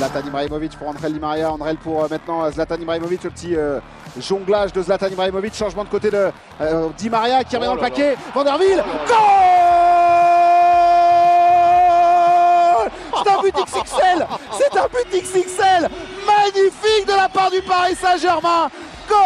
Zlatan Ibrahimovic pour André Di Maria. André pour maintenant Zlatan Ibrahimovic. Le petit jonglage de Zlatan Ibrahimovic. Changement de côté de Di Maria qui remet dans le paquet. Vanderville. Goal! C'est un but XXL. C'est un but XXL. Magnifique de la part du Paris Saint-Germain. Goal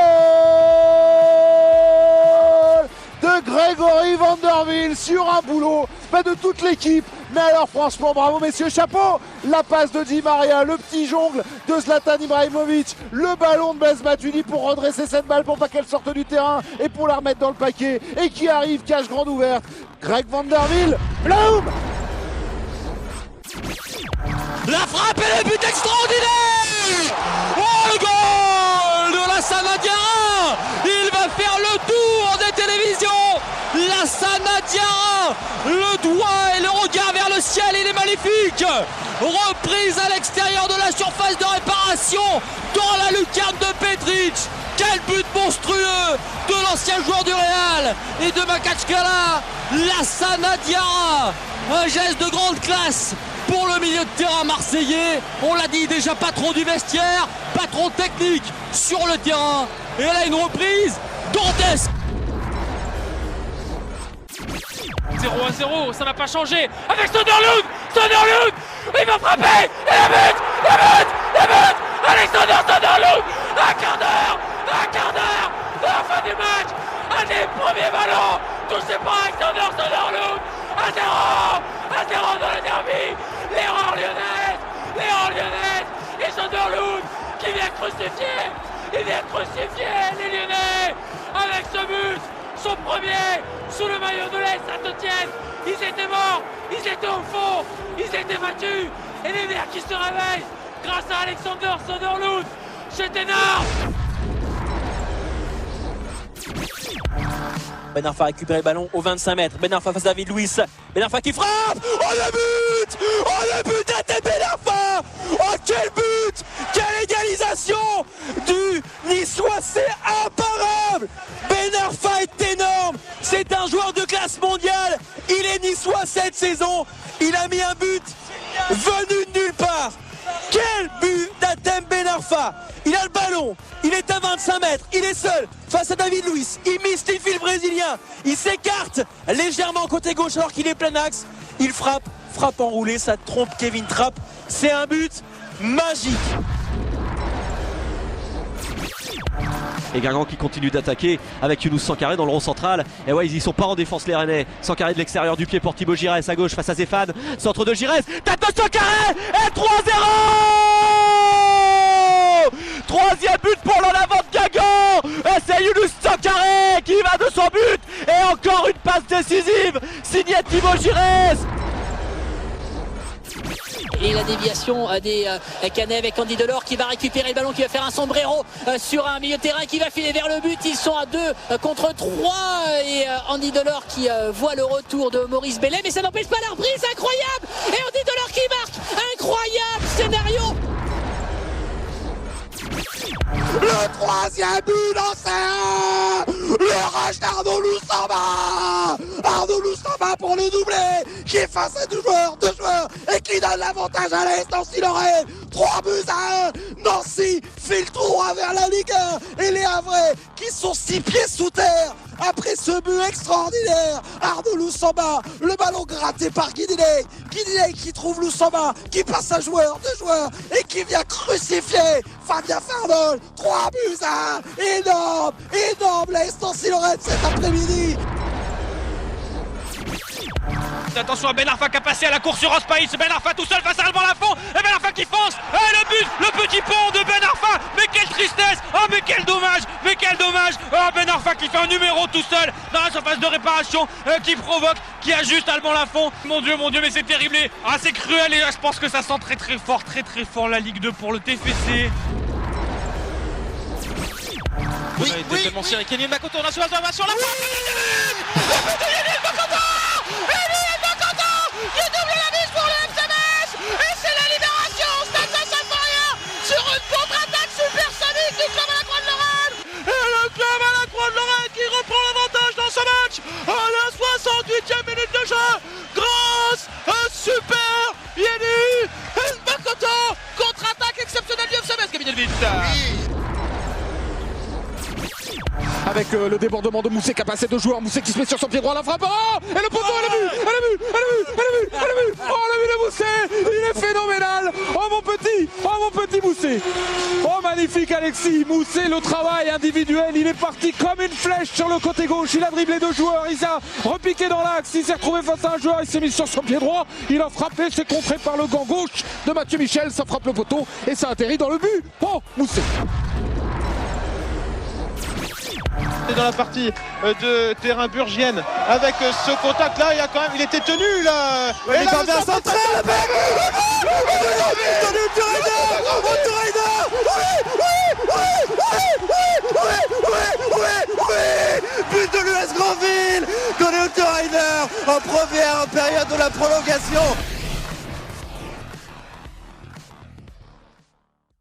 de Grégory Vanderville sur un boulot de toute l'équipe. Mais alors franchement bravo messieurs, chapeau. La passe de Di Maria, le petit jongle de Zlatan Ibrahimovic, le ballon de Blaise Matuidi pour redresser cette balle pour pas qu'elle sorte du terrain et pour la remettre dans le paquet, et qui arrive, cage grande ouverte, Greg Vanderville, Bloom. La frappe et le but extraordinaire. Oh, le goal de Lassana Diarra. Il va faire le tour des télévisions. Lassana Diarra, le doigt et le regard vers le ciel, il est magnifique. Reprise à l'extérieur de la surface de réparation dans la lucarne de Petric. Quel but monstrueux de l'ancien joueur du Real et de Makachkala. Lassana Diarra, un geste de grande classe pour le milieu de terrain marseillais. On l'a dit, déjà patron du vestiaire, patron technique sur le terrain. Et là, une reprise dantesque. 0-0, ça n'a pas changé. Avec Sönderlund, il va frapper. Et le but. Alexander Sönderlund, un quart d'heure à la fin du match. Un des premiers ballons touché par Alexander Sönderlund. 1-0 dans le derby. L'erreur lyonnaise. Et Sönderlund qui vient crucifier les Lyonnais avec ce but. Son premier sous le maillot de l'Est Saint-Etienne. Ils étaient morts, ils étaient au fond, ils étaient battus. Et les Verts qui se réveillent grâce à Alexander Sönderlund. C'est énorme. Ben Arfa a récupéré le ballon au 25 mètres. Ben Arfa face à David Luiz. Ben Arfa qui frappe. Oh le but d'Atem Ben Arfa. Oh quel but. Quelle égalisation du Niçois. C'est imparable. Ben Arfa est énorme. C'est un joueur de classe mondiale. Il est niçois cette saison. Il a mis un but venu de nulle part. Quel but d'Atem Ben Arfa. Il a le ballon, il est à 25 mètres, il est seul face à David Luiz. Il mystifie le Brésilien, il s'écarte légèrement côté gauche alors qu'il est plein axe. Il frappe enroulé, ça trompe Kevin Trapp. C'est un but magique. Et Guingamp qui continue d'attaquer avec Younous Sankaré dans le rond central. Et ouais, ils y sont pas en défense les Rennais. Sankaré de l'extérieur du pied pour Thibaut Giresse à gauche face à Zéphane. Centre de Giresse, tête de Sankaré et 3-0. Troisième but pour l'en avant de Guingamp. Et c'est Younous Sankaré qui va de son but. Et encore une passe décisive signée Thibaut Giresse. Et la déviation des Canet avec Andy Delors qui va récupérer le ballon, qui va faire un sombrero sur un milieu de terrain qui va filer vers le but. Ils sont à 2 contre 3 et Andy Delors qui voit le retour de Maurice Bellet, mais ça n'empêche pas la reprise. Incroyable. Et Andy Delors qui marque. Incroyable scénario. Le troisième but lancé. Le rush d'Arnaud Loussamba. Arnaud Loussamba pour le doublé, qui est face à deux joueurs et qui donne l'avantage à l'Est. Nancy Lorraine, 3-1. Nancy fait le droit vers la Ligue 1 et les Havrais qui sont 6 pieds sous terre après ce but extraordinaire. Arnaud Loussamba, le ballon gratté par Guidiley qui trouve Loussamba, qui passe à joueur, 2 joueurs et qui vient crucifier Fabien Fardol. 3-1. Énorme l'Est Nancy Lorraine cet après-midi. Attention à Ben Arfa qui a passé à la course sur Ospaïs. Ben Arfa tout seul face à Alban Lafont. Et Ben Arfa qui fonce. Et le petit pont de Ben Arfa. Mais quelle tristesse. Oh mais quel dommage. Oh Ben Arfa qui fait un numéro tout seul dans la surface de réparation, qui provoque, qui ajuste Alban Lafont. Mon Dieu, mais c'est terrible. Ah c'est cruel et je pense que ça sent très fort la Ligue 2 pour le TFC. Oui. Tellement serré. Kenny Makoto, on a sur la frappe. Le but de Yannick Makoto. Qui double la mise pour le FC Metz. Et c'est la libération au Stade Saint-Symphorien sur une contre-attaque supersonique du club à la Croix-de-Lorraine. Et le club à la Croix-de-Lorraine qui reprend l'avantage dans ce match à la 68e minute de jeu grâce à super Yannick Makoto. Contre Avec le débordement de Mousset qui a passé 2 joueurs, Mousset qui se met sur son pied droit, la frappe, oh, et le poteau, elle a vu, oh on a vu le Mousset, il est phénoménal, oh mon petit Mousset, oh magnifique Alexis, Mousset, le travail individuel, il est parti comme une flèche sur le côté gauche, il a dribblé 2 joueurs, il s'est repiqué dans l'axe, il s'est retrouvé face à un joueur, il s'est mis sur son pied droit, il a frappé, c'est contré par le gant gauche de Mathieu Michel, ça frappe le poteau et ça atterrit dans le but, oh Mousset. Dans la partie de terrain burgienne avec ce contact là, il était tenu là. Ouais, et là bien centré but de l'US Grandville, donné au Rider en première période de la prolongation.